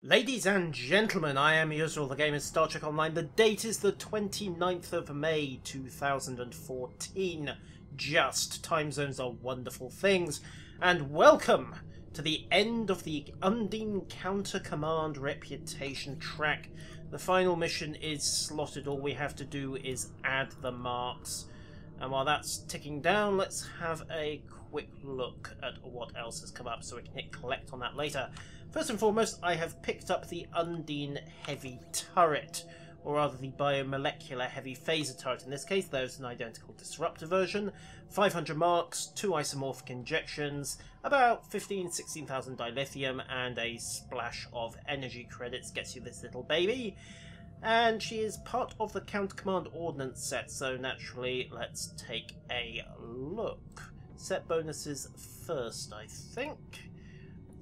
Ladies and gentlemen, I am Yusril, the Gamer, Star Trek Online. The date is the 29th of May 2014. Just time zones are wonderful things. And welcome to the end of the Undine Counter Command Reputation track. The final mission is slotted. All we have to do is add the marks. And while that's ticking down, let's have a quick look at what else has come up so we can hit collect on that later. First and foremost, I have picked up the Undine Heavy Turret, or rather the Biomolecular Heavy Phaser Turret. In this case, there's an identical disruptor version, 500 marks, 2 isomorphic injections, about 16,000 dilithium, and a splash of energy credits gets you this little baby. And she is part of the Counter Command Ordnance set, so naturally, let's take a look. Set bonuses first, I think.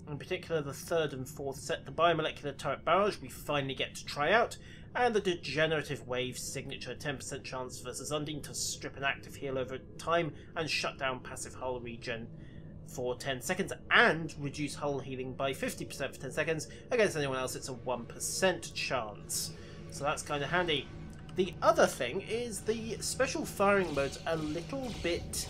In particular, the third and fourth set, the Biomolecular Turret Barrage we finally get to try out, and the Degenerative Wave Signature, 10% chance versus Undine to strip an active heal over time and shut down passive hull regen for 10 seconds, and reduce hull healing by 50% for 10 seconds. Against anyone else, it's a 1% chance. So that's kind of handy. The other thing is the special firing mode's a little bit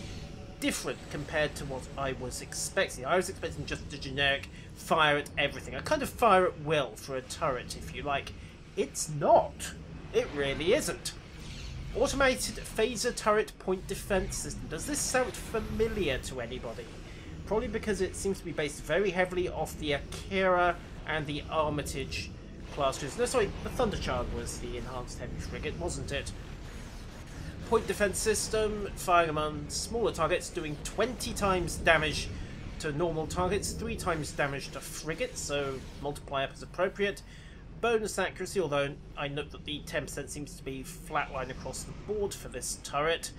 different compared to what I was expecting. I was expecting just a generic fire at everything. A kind of fire at will for a turret, if you like. It's not. It really isn't. Automated Phaser Turret Point Defense System. Does this sound familiar to anybody? Probably because it seems to be based very heavily off the Akira and the Armitage class cruisers. No, sorry, the Thunderchild was the enhanced heavy frigate, wasn't it? Point defense system, firing among smaller targets, doing 20 times damage to normal targets, 3 times damage to frigates, so multiply up as appropriate. Bonus accuracy, although I note that the 10% seems to be flatline across the board for this turret,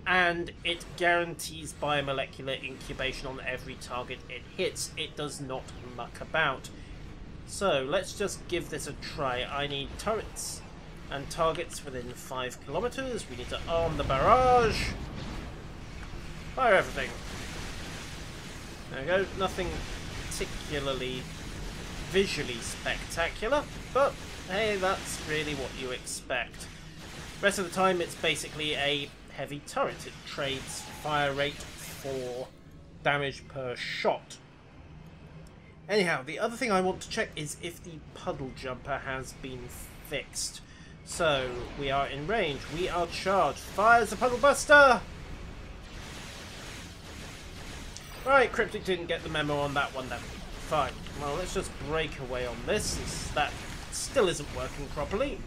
and it guarantees biomolecular incubation on every target it hits. It does not muck about. So let's just give this a try. I need turrets and targets within 5 kilometers. We need to arm the barrage. Fire everything. There we go. Nothing particularly visually spectacular, but hey, that's really what you expect. Rest of the time, it's basically a heavy turret. It trades fire rate for damage per shot. Anyhow, the other thing I want to check is if the puddle jumper has been fixed. So, we are in range. We are charged. Fires the puddle buster! Right, Cryptic didn't get the memo on that one then. Fine. Well, let's just break away on this, since that still isn't working properly.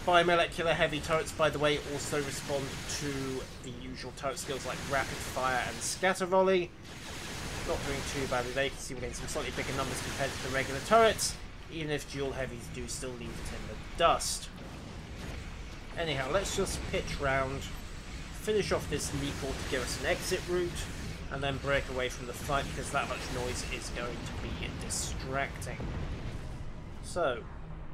Biomolecular heavy turrets, by the way, also respond to the usual turret skills like rapid fire and scatter volley. Not doing too badly there. You can see we're getting some slightly bigger numbers compared to the regular turrets, even if dual heavies do still leave it in the dust. Anyhow, let's just pitch round, finish off this leapor to give us an exit route, and then break away from the fight because that much noise is going to be distracting. So,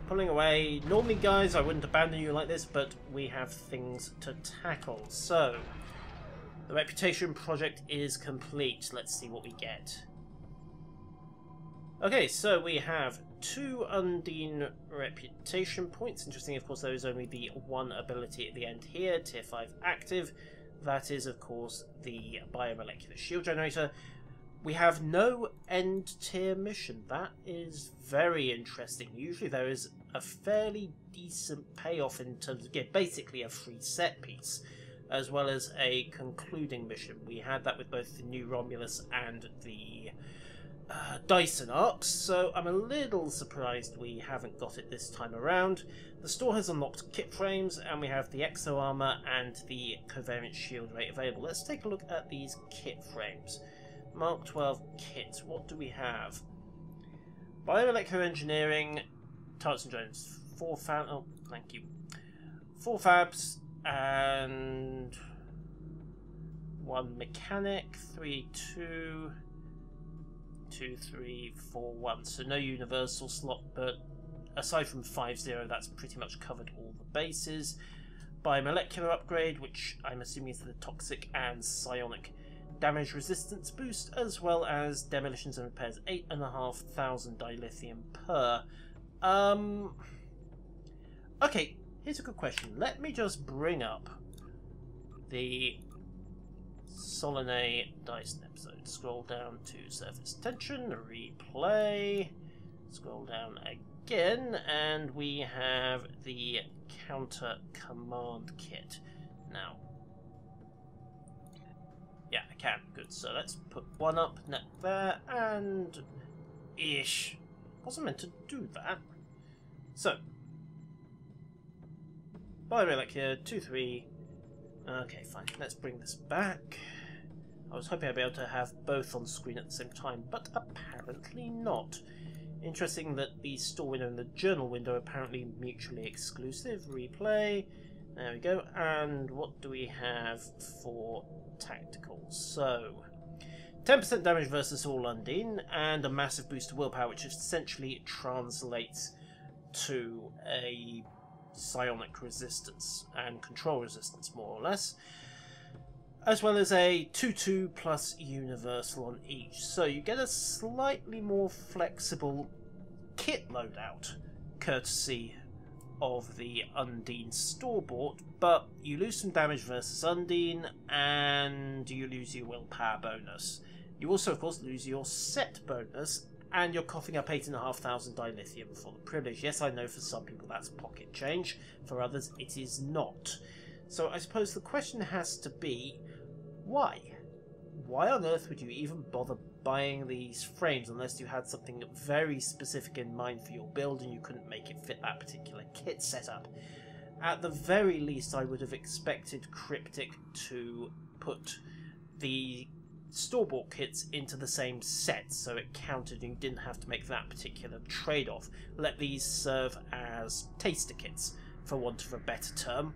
pulling away. Normally, guys, I wouldn't abandon you like this, but we have things to tackle. So, the reputation project is complete. Let's see what we get. Okay, so we have 2 Undine reputation points. Interesting, of course, there is only the one ability at the end here, tier 5 active. That is, of course, the Biomolecular Shield Generator. We have no end tier mission. That is very interesting. Usually there is a fairly decent payoff in terms of, yeah, basically a free set piece, as well as a concluding mission. We had that with both the new Romulus and the Dyson arcs, so I'm a little surprised we haven't got it this time around. The store has unlocked kit frames, and we have the exo armor and the covariant shield rate available. Let's take a look at these kit frames. Mark 12 kits. What do we have? Biomolecular engineering, turrets and drones. 4 fab. Oh, thank you. 4 fabs and 1 mechanic. 3, 2. 2, 3, 4, 1. So no universal slot, but aside from 5-0, that's pretty much covered all the bases. Biomolecular upgrade, which I'm assuming is the toxic and psionic damage resistance boost, as well as demolitions and repairs 8,500 dilithium per. Okay, here's a good question. Let me just bring up the Solanae Dyson episode. Scroll down to surface tension, replay, scroll down again, and we have the counter command kit. Now, yeah, I can. Good. So let's put one up there, and ish. Wasn't meant to do that. So, Biomolecular 2-3. Okay, fine. Let's bring this back. I was hoping I'd be able to have both on screen at the same time, but apparently not. Interesting that the store window and the journal window are apparently mutually exclusive. Replay. There we go. And what do we have for tactical? So, 10% damage versus all Undine, and a massive boost to willpower, which essentially translates to a psionic resistance and control resistance, more or less, as well as a 2-2 plus universal on each. So you get a slightly more flexible kit loadout, courtesy of the Undine store-bought, but you lose some damage versus Undine, and you lose your willpower bonus. You also, of course, lose your set bonus, and you're coughing up 8,500 dilithium for the privilege. Yes, I know for some people that's pocket change. For others, it is not. So I suppose the question has to be, why? Why on earth would you even bother buying these frames unless you had something very specific in mind for your build and you couldn't make it fit that particular kit setup? At the very least, I would have expected Cryptic to put the store-bought kits into the same set so it counted and you didn't have to make that particular trade-off. Let these serve as taster kits, for want of a better term,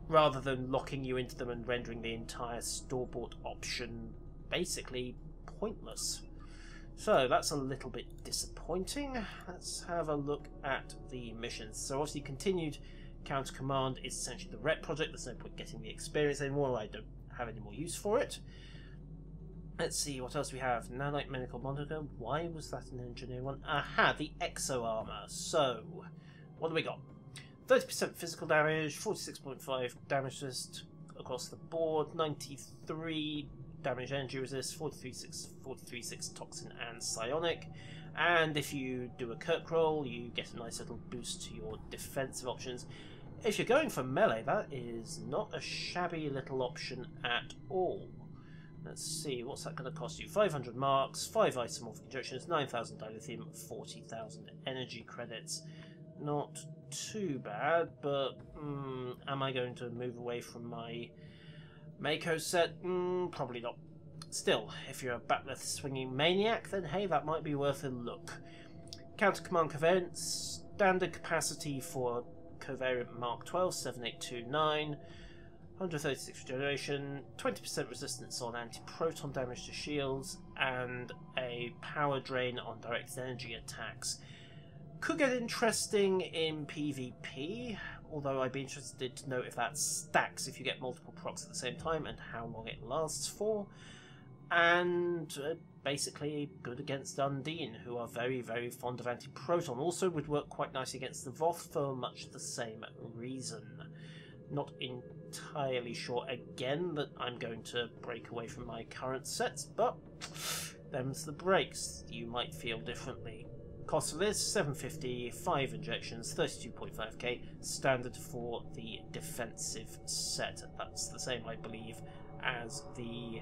rather than locking you into them and rendering the entire store-bought option basically pointless. So that's a little bit disappointing. Let's have a look at the missions. So obviously continued counter command is essentially the rep project. There's no point getting the experience anymore. I don't have any more use for it. Let's see what else we have. Nanite medical monitor. Why was that an engineer one? Aha, the exo armor. So what do we got? 30% physical damage, 46.5 damage resist across the board, 93 damage energy resist, 43.6 toxin and psionic. And if you do a Kirk roll, you get a nice little boost to your defensive options. If you're going for melee, that is not a shabby little option at all. Let's see, what's that going to cost you? 500 marks, 5 isomorphic injections, 9,000 dilithium, 40,000 energy credits. Not too bad, but am I going to move away from my Mako set? Probably not. Still, if you're a batleth swinging maniac, then hey, that might be worth a look. Counter command covariance, standard capacity for covariant Mark 12, 7829. 136 regeneration, 20% resistance on anti-proton damage to shields, and a power drain on directed energy attacks. Could get interesting in PvP, although I'd be interested to know if that stacks if you get multiple procs at the same time and how long it lasts for. And basically good against Undine, who are very, very fond of anti-proton. Also would work quite nicely against the Voth for much the same reason. Not entirely sure again that I'm going to break away from my current sets, but them's the breaks. You might feel differently. Cost for this, 750, 5 injections, 32.5k, standard for the defensive set. That's the same, I believe, as the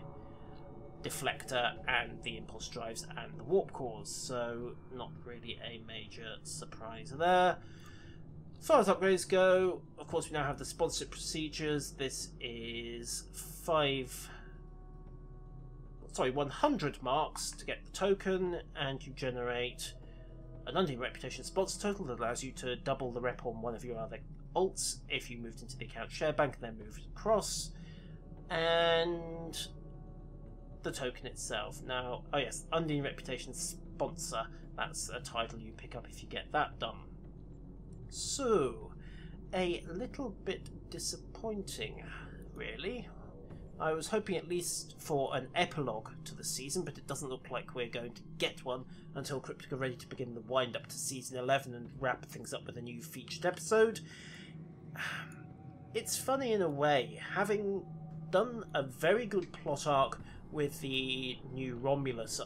deflector and the impulse drives and the warp cores, so not really a major surprise there. As far as upgrades go, of course we now have the sponsorship procedures. This is 100 marks to get the token, and you generate an Undine reputation sponsor total that allows you to double the rep on one of your other alts if you moved into the account share bank and then moved across. And the token itself. Now, oh yes, Undine reputation sponsor. That's a title you pick up if you get that done. So, a little bit disappointing, really. I was hoping at least for an epilogue to the season, but it doesn't look like we're going to get one until Cryptic are ready to begin the wind-up to Season 11 and wrap things up with a new featured episode. It's funny in a way, having done a very good plot arc with the new Romulus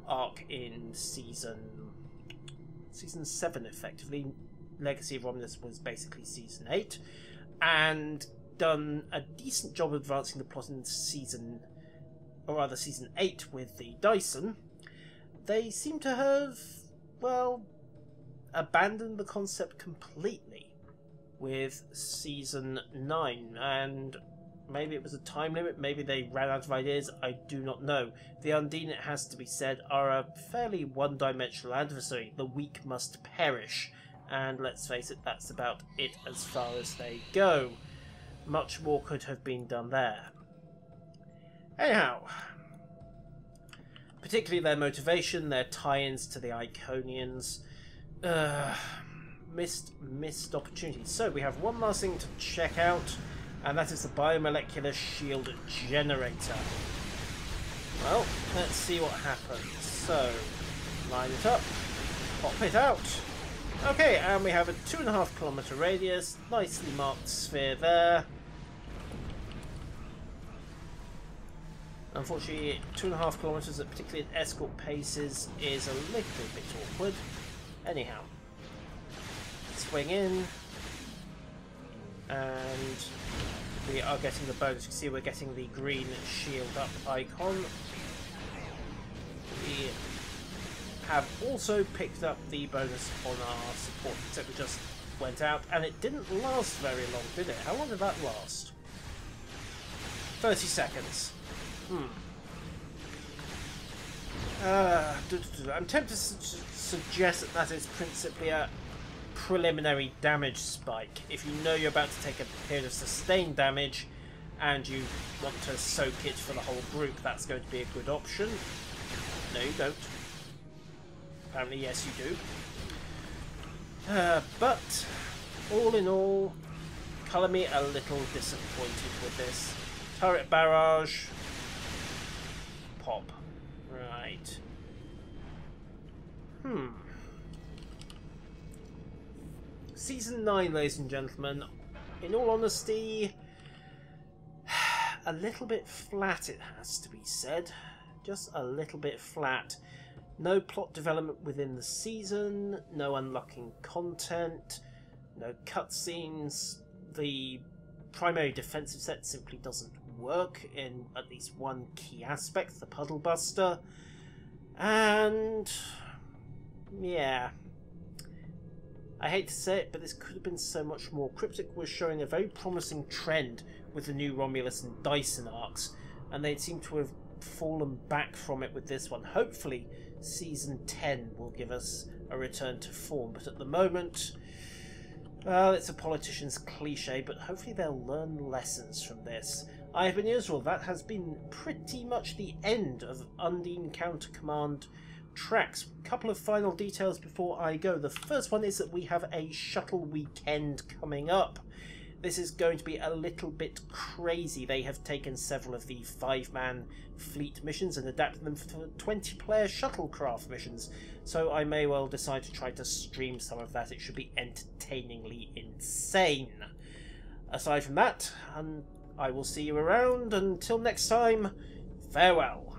arc in Season 7, effectively. Legacy of Romulus was basically Season 8, and done a decent job of advancing the plot in Season 8 with the Dyson. They seem to have, well, abandoned the concept completely with Season 9, and maybe it was a time limit, maybe they ran out of ideas, I do not know. The Undine, it has to be said, are a fairly one-dimensional adversary. The weak must perish, and let's face it, that's about it as far as they go. Much more could have been done there. Anyhow, particularly their motivation, their tie-ins to the Iconians, missed opportunities. So we have one last thing to check out, and that is the Biomolecular Shield Generator. Well, let's see what happens. So, line it up, pop it out. Okay, and we have a 2.5 kilometer radius, nicely marked sphere there. Unfortunately, 2.5 kilometers, particularly at escort paces, is a little bit awkward. Anyhow, swing in, and we are getting the bonus. You can see we're getting the green shield up icon. We have also picked up the bonus on our support, except we just went out, and it didn't last very long, did it? How long did that last? 30 seconds. I'm tempted to suggest that is principally a preliminary damage spike. If you know you're about to take a period of sustained damage and you want to soak it for the whole group, that's going to be a good option. No, you don't. Apparently, yes, you do. But all in all, colour me a little disappointed with this. Turret barrage. Pop. Right. Season 9, ladies and gentlemen. In all honesty, a little bit flat, it has to be said. Just a little bit flat. No plot development within the season, no unlocking content, no cutscenes. The primary defensive set simply doesn't work in at least one key aspect, the puddle buster. And yeah, I hate to say it, but this could have been so much more. Cryptic was showing a very promising trend with the new Romulus and Dyson arcs, and they seem to have fallen back from it with this one. Hopefully Season 10 will give us a return to form, but at the moment, well, it's a politician's cliche, but hopefully they'll learn lessons from this. I have been Israel. That has been pretty much the end of Undine Counter Command tracks. A couple of final details before I go. The first one is that we have a shuttle weekend coming up. This is going to be a little bit crazy. They have taken several of the 5-man fleet missions and adapted them for 20-player shuttlecraft missions. So I may well decide to try to stream some of that. It should be entertainingly insane. Aside from that, I will see you around. Until next time, farewell.